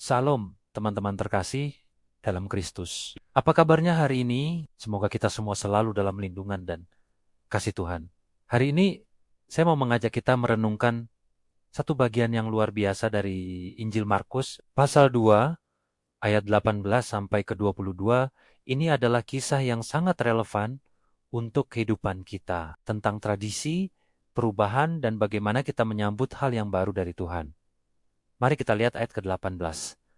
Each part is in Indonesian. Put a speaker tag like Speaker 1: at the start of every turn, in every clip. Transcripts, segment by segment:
Speaker 1: Salam, teman-teman terkasih dalam Kristus. Apa kabarnya hari ini? Semoga kita semua selalu dalam lindungan dan kasih Tuhan. Hari ini saya mau mengajak kita merenungkan satu bagian yang luar biasa dari Injil Markus, pasal 2, ayat 18 sampai ke 22. Ini adalah kisah yang sangat relevan untuk kehidupan kita, tentang tradisi, perubahan, dan bagaimana kita menyambut hal yang baru dari Tuhan. Mari kita lihat ayat ke-18.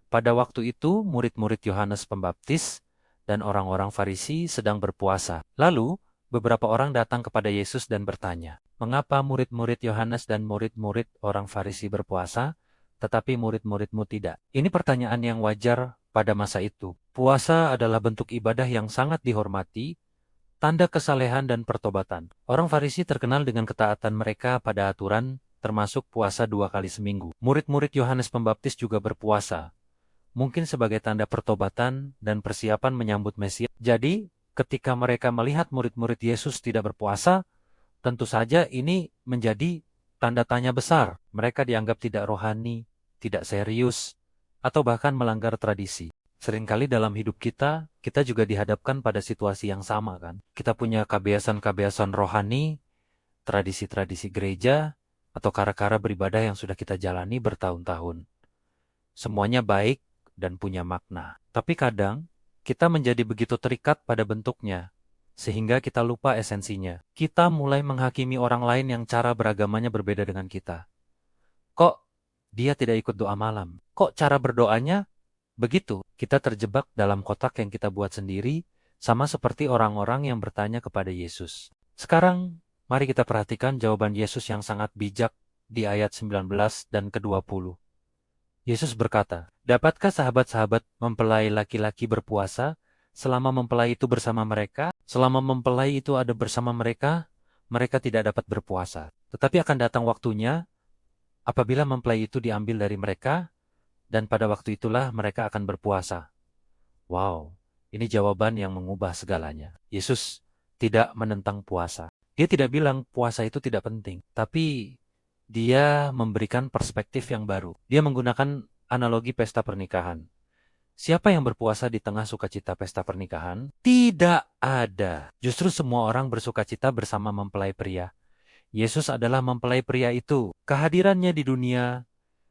Speaker 1: Pada waktu itu, murid-murid Yohanes Pembaptis dan orang-orang Farisi sedang berpuasa. Lalu, beberapa orang datang kepada Yesus dan bertanya, "Mengapa murid-murid Yohanes dan murid-murid orang Farisi berpuasa, tetapi murid-muridmu tidak?" Ini pertanyaan yang wajar pada masa itu. Puasa adalah bentuk ibadah yang sangat dihormati, tanda kesalehan dan pertobatan. Orang Farisi terkenal dengan ketaatan mereka pada aturan, termasuk puasa 2 kali seminggu. Murid-murid Yohanes Pembaptis juga berpuasa, mungkin sebagai tanda pertobatan dan persiapan menyambut Mesias. Jadi, ketika mereka melihat murid-murid Yesus tidak berpuasa, tentu saja ini menjadi tanda tanya besar. Mereka dianggap tidak rohani, tidak serius, atau bahkan melanggar tradisi. Seringkali dalam hidup kita juga dihadapkan pada situasi yang sama kan. Kita punya kebiasaan-kebiasaan rohani, tradisi-tradisi gereja, atau cara-cara beribadah yang sudah kita jalani bertahun-tahun. Semuanya baik dan punya makna. Tapi kadang, kita menjadi begitu terikat pada bentuknya, sehingga kita lupa esensinya. Kita mulai menghakimi orang lain yang cara beragamanya berbeda dengan kita. Kok dia tidak ikut doa malam? Kok cara berdoanya begitu? Kita terjebak dalam kotak yang kita buat sendiri, sama seperti orang-orang yang bertanya kepada Yesus. Sekarang, mari kita perhatikan jawaban Yesus yang sangat bijak di ayat 19 dan ke-20. Yesus berkata, "Dapatkah sahabat-sahabat mempelai laki-laki berpuasa selama mempelai itu bersama mereka? Selama mempelai itu ada bersama mereka, mereka tidak dapat berpuasa. Tetapi akan datang waktunya apabila mempelai itu diambil dari mereka, dan pada waktu itulah mereka akan berpuasa." Wow, ini jawaban yang mengubah segalanya. Yesus tidak menentang puasa. Dia tidak bilang puasa itu tidak penting, tapi dia memberikan perspektif yang baru. Dia menggunakan analogi pesta pernikahan. Siapa yang berpuasa di tengah sukacita pesta pernikahan? Tidak ada. Justru semua orang bersukacita bersama mempelai pria. Yesus adalah mempelai pria itu. Kehadirannya di dunia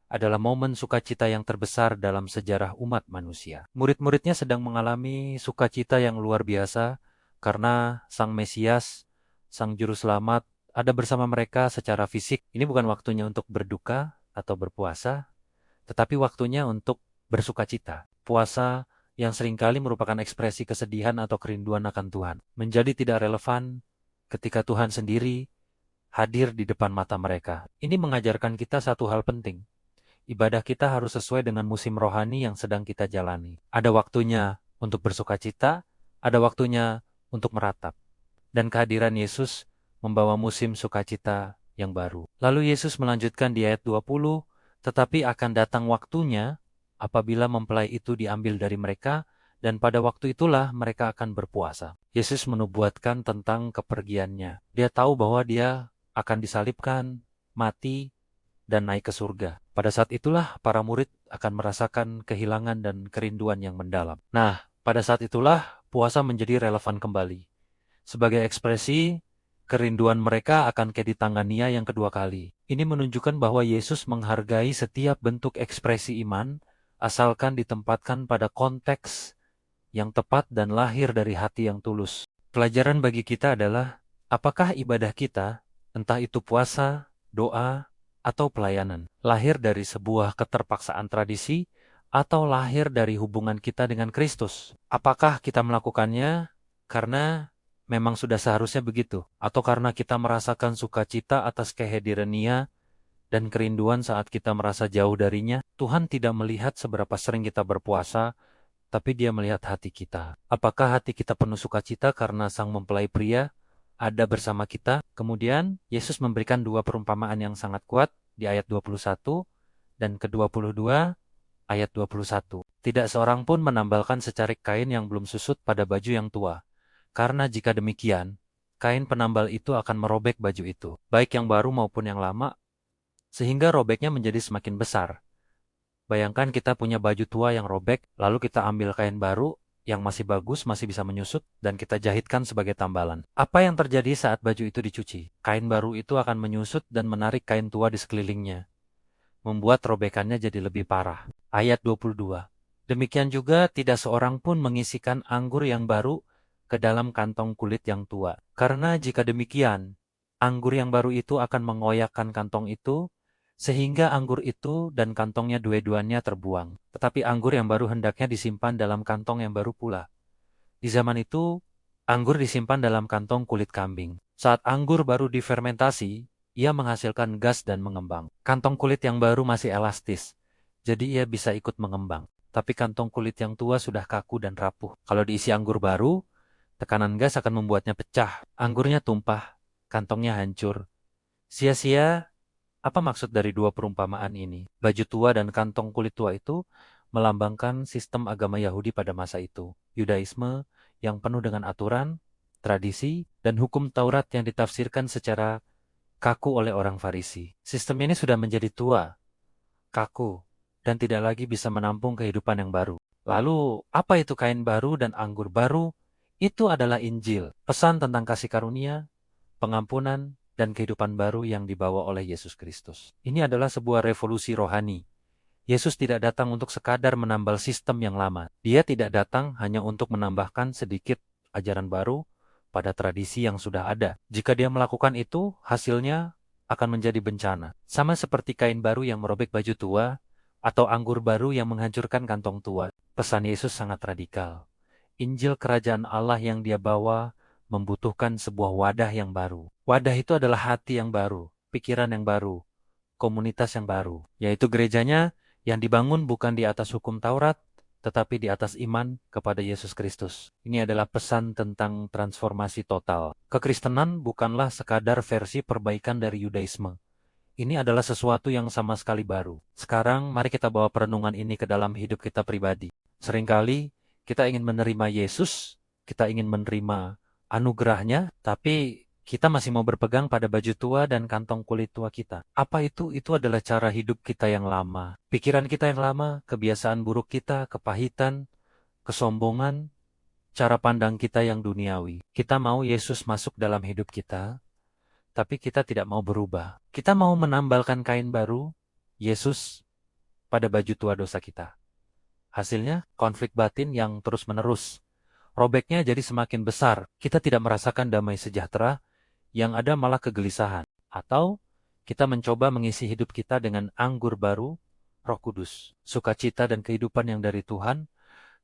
Speaker 1: adalah momen sukacita yang terbesar dalam sejarah umat manusia. Murid-muridnya sedang mengalami sukacita yang luar biasa karena Sang Mesias, Sang Juru Selamat, ada bersama mereka secara fisik. Ini bukan waktunya untuk berduka atau berpuasa, tetapi waktunya untuk bersukacita. Puasa yang seringkali merupakan ekspresi kesedihan atau kerinduan akan Tuhan, menjadi tidak relevan ketika Tuhan sendiri hadir di depan mata mereka. Ini mengajarkan kita satu hal penting. Ibadah kita harus sesuai dengan musim rohani yang sedang kita jalani. Ada waktunya untuk bersukacita, ada waktunya untuk meratap. Dan kehadiran Yesus membawa musim sukacita yang baru. Lalu Yesus melanjutkan di ayat 20, "Tetapi akan datang waktunya apabila mempelai itu diambil dari mereka, dan pada waktu itulah mereka akan berpuasa." Yesus menubuatkan tentang kepergiannya. Dia tahu bahwa dia akan disalibkan, mati, dan naik ke surga. Pada saat itulah para murid akan merasakan kehilangan dan kerinduan yang mendalam. Nah, pada saat itulah puasa menjadi relevan kembali. Sebagai ekspresi kerinduan mereka akan kedatangania yang kedua kali. Ini menunjukkan bahwa Yesus menghargai setiap bentuk ekspresi iman, asalkan ditempatkan pada konteks yang tepat dan lahir dari hati yang tulus. Pelajaran bagi kita adalah, apakah ibadah kita, entah itu puasa, doa, atau pelayanan, lahir dari sebuah keterpaksaan tradisi atau lahir dari hubungan kita dengan Kristus? Apakah kita melakukannya karena memang sudah seharusnya begitu, atau karena kita merasakan sukacita atas kehadiran-Nya dan kerinduan saat kita merasa jauh darinya? Tuhan tidak melihat seberapa sering kita berpuasa, tapi Dia melihat hati kita. Apakah hati kita penuh sukacita karena Sang mempelai pria ada bersama kita? Kemudian Yesus memberikan dua perumpamaan yang sangat kuat di ayat 21 dan ke-22 ayat 21. "Tidak seorang pun menambalkan secarik kain yang belum susut pada baju yang tua. Karena jika demikian, kain penambal itu akan merobek baju itu, baik yang baru maupun yang lama, sehingga robeknya menjadi semakin besar. Bayangkan kita punya baju tua yang robek, lalu kita ambil kain baru yang masih bagus, masih bisa menyusut, dan kita jahitkan sebagai tambalan. Apa yang terjadi saat baju itu dicuci? Kain baru itu akan menyusut dan menarik kain tua di sekelilingnya, membuat robekannya jadi lebih parah. Ayat 22. Demikian juga tidak seorang pun mengisikan anggur yang baru ke dalam kantong kulit yang tua. Karena jika demikian, anggur yang baru itu akan mengoyakkan kantong itu, sehingga anggur itu dan kantongnya dua-duanya terbuang. Tetapi anggur yang baru hendaknya disimpan dalam kantong yang baru pula. Di zaman itu, anggur disimpan dalam kantong kulit kambing. Saat anggur baru difermentasi, ia menghasilkan gas dan mengembang. Kantong kulit yang baru masih elastis, jadi ia bisa ikut mengembang. Tapi kantong kulit yang tua sudah kaku dan rapuh. Kalau diisi anggur baru, tekanan gas akan membuatnya pecah. Anggurnya tumpah, kantongnya hancur. Sia-sia. Apa maksud dari dua perumpamaan ini? Baju tua dan kantong kulit tua itu melambangkan sistem agama Yahudi pada masa itu. Yudaisme yang penuh dengan aturan, tradisi, dan hukum Taurat yang ditafsirkan secara kaku oleh orang Farisi. Sistem ini sudah menjadi tua, kaku, dan tidak lagi bisa menampung kehidupan yang baru. Lalu, apa itu kain baru dan anggur baru? Itu adalah Injil, pesan tentang kasih karunia, pengampunan, dan kehidupan baru yang dibawa oleh Yesus Kristus. Ini adalah sebuah revolusi rohani. Yesus tidak datang untuk sekadar menambal sistem yang lama. Dia tidak datang hanya untuk menambahkan sedikit ajaran baru pada tradisi yang sudah ada. Jika dia melakukan itu, hasilnya akan menjadi bencana. Sama seperti kain baru yang merobek baju tua, atau anggur baru yang menghancurkan kantong tua. Pesan Yesus sangat radikal. Injil kerajaan Allah yang dia bawa membutuhkan sebuah wadah yang baru. Wadah itu adalah hati yang baru, pikiran yang baru, komunitas yang baru, yaitu gerejanya yang dibangun bukan di atas hukum Taurat, tetapi di atas iman kepada Yesus Kristus. Ini adalah pesan tentang transformasi total. Kekristenan bukanlah sekadar versi perbaikan dari Yudaisme. Ini adalah sesuatu yang sama sekali baru. Sekarang mari kita bawa perenungan ini ke dalam hidup kita pribadi. Seringkali kita ingin menerima Yesus, kita ingin menerima anugerahnya, tapi kita masih mau berpegang pada baju tua dan kantong kulit tua kita. Apa itu? Itu adalah cara hidup kita yang lama. Pikiran kita yang lama, kebiasaan buruk kita, kepahitan, kesombongan, cara pandang kita yang duniawi. Kita mau Yesus masuk dalam hidup kita, tapi kita tidak mau berubah. Kita mau menambalkan kain baru, Yesus, pada baju tua dosa kita. Hasilnya, konflik batin yang terus-menerus. Robeknya jadi semakin besar. Kita tidak merasakan damai sejahtera, yang ada malah kegelisahan. Atau kita mencoba mengisi hidup kita dengan anggur baru, Roh Kudus, sukacita dan kehidupan yang dari Tuhan,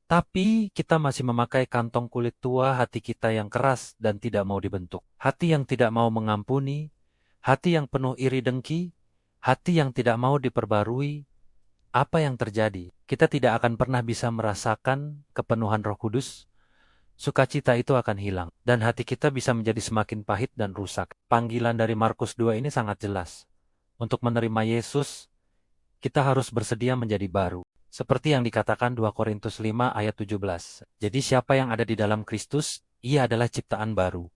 Speaker 1: tapi kita masih memakai kantong kulit tua hati kita yang keras dan tidak mau dibentuk. Hati yang tidak mau mengampuni, hati yang penuh iri dengki, hati yang tidak mau diperbarui. Apa yang terjadi? Kita tidak akan pernah bisa merasakan kepenuhan Roh Kudus. Sukacita itu akan hilang, dan hati kita bisa menjadi semakin pahit dan rusak. Panggilan dari Markus 2 ini sangat jelas. Untuk menerima Yesus, kita harus bersedia menjadi baru. Seperti yang dikatakan 2 Korintus 5 ayat 17. Jadi siapa yang ada di dalam Kristus, ia adalah ciptaan baru.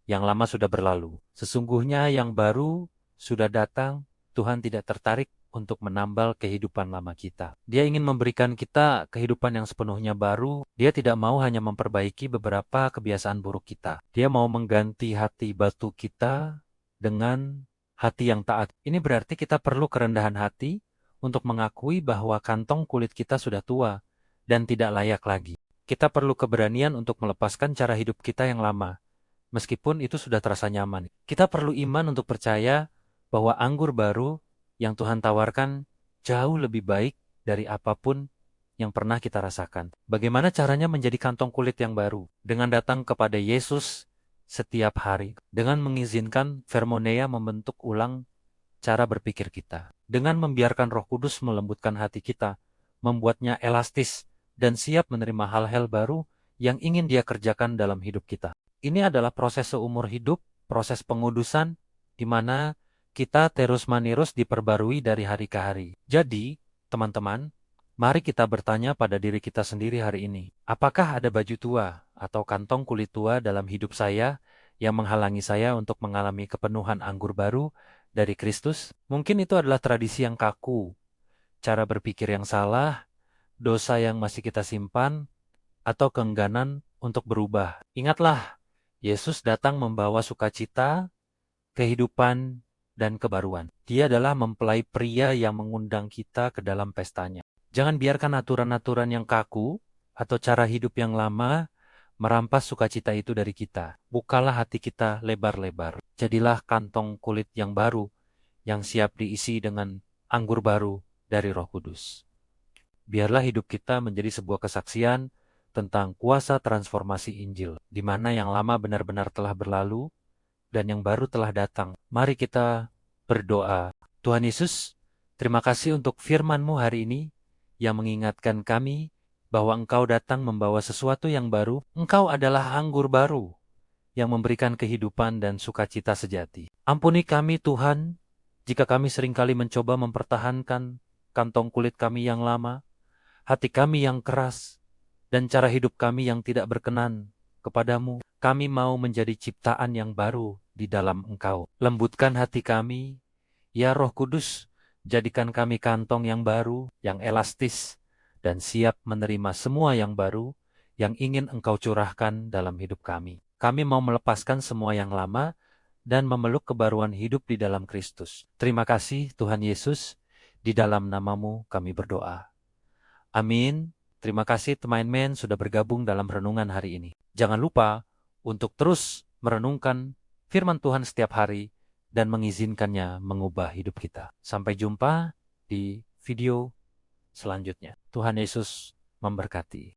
Speaker 1: Yang lama sudah berlalu. Sesungguhnya yang baru sudah datang, Tuhan tidak tertarik untuk menambal kehidupan lama kita. Dia ingin memberikan kita kehidupan yang sepenuhnya baru. Dia tidak mau hanya memperbaiki beberapa kebiasaan buruk kita. Dia mau mengganti hati batu kita dengan hati yang taat. Ini berarti kita perlu kerendahan hati untuk mengakui bahwa kantong kulit kita sudah tua dan tidak layak lagi. Kita perlu keberanian untuk melepaskan cara hidup kita yang lama, meskipun itu sudah terasa nyaman. Kita perlu iman untuk percaya bahwa anggur baru yang Tuhan tawarkan jauh lebih baik dari apapun yang pernah kita rasakan. Bagaimana caranya menjadi kantong kulit yang baru? Dengan datang kepada Yesus setiap hari. Dengan mengizinkan Vermonea membentuk ulang cara berpikir kita. Dengan membiarkan Roh Kudus melembutkan hati kita, membuatnya elastis dan siap menerima hal-hal baru yang ingin Dia kerjakan dalam hidup kita. Ini adalah proses seumur hidup, proses pengudusan, di mana kita terus-menerus diperbarui dari hari ke hari. Jadi, teman-teman, mari kita bertanya pada diri kita sendiri hari ini. Apakah ada baju tua atau kantong kulit tua dalam hidup saya yang menghalangi saya untuk mengalami kepenuhan anggur baru dari Kristus? Mungkin itu adalah tradisi yang kaku, cara berpikir yang salah, dosa yang masih kita simpan, atau keengganan untuk berubah. Ingatlah, Yesus datang membawa sukacita, kehidupan, dan kebaruan. Dia adalah mempelai pria yang mengundang kita ke dalam pestanya. Jangan biarkan aturan-aturan yang kaku atau cara hidup yang lama merampas sukacita itu dari kita. Bukalah hati kita lebar-lebar. Jadilah kantong kulit yang baru, yang siap diisi dengan anggur baru dari Roh Kudus. Biarlah hidup kita menjadi sebuah kesaksian tentang kuasa transformasi Injil, di mana yang lama benar-benar telah berlalu dan yang baru telah datang. Mari kita berdoa. Tuhan Yesus, terima kasih untuk firman-Mu hari ini yang mengingatkan kami bahwa Engkau datang membawa sesuatu yang baru. Engkau adalah anggur baru yang memberikan kehidupan dan sukacita sejati. Ampuni kami Tuhan, jika kami seringkali mencoba mempertahankan kantong kulit kami yang lama, hati kami yang keras, dan cara hidup kami yang tidak berkenan kepadamu. Kami mau menjadi ciptaan yang baru di dalam Engkau. Lembutkan hati kami, ya Roh Kudus, jadikan kami kantong yang baru, yang elastis, dan siap menerima semua yang baru yang ingin Engkau curahkan dalam hidup kami. Kami mau melepaskan semua yang lama dan memeluk kebaruan hidup di dalam Kristus. Terima kasih Tuhan Yesus, di dalam nama-Mu kami berdoa. Amin. Terima kasih teman-teman sudah bergabung dalam renungan hari ini. Jangan lupa untuk terus merenungkan firman Tuhan setiap hari dan mengizinkannya mengubah hidup kita. Sampai jumpa di video selanjutnya. Tuhan Yesus memberkati.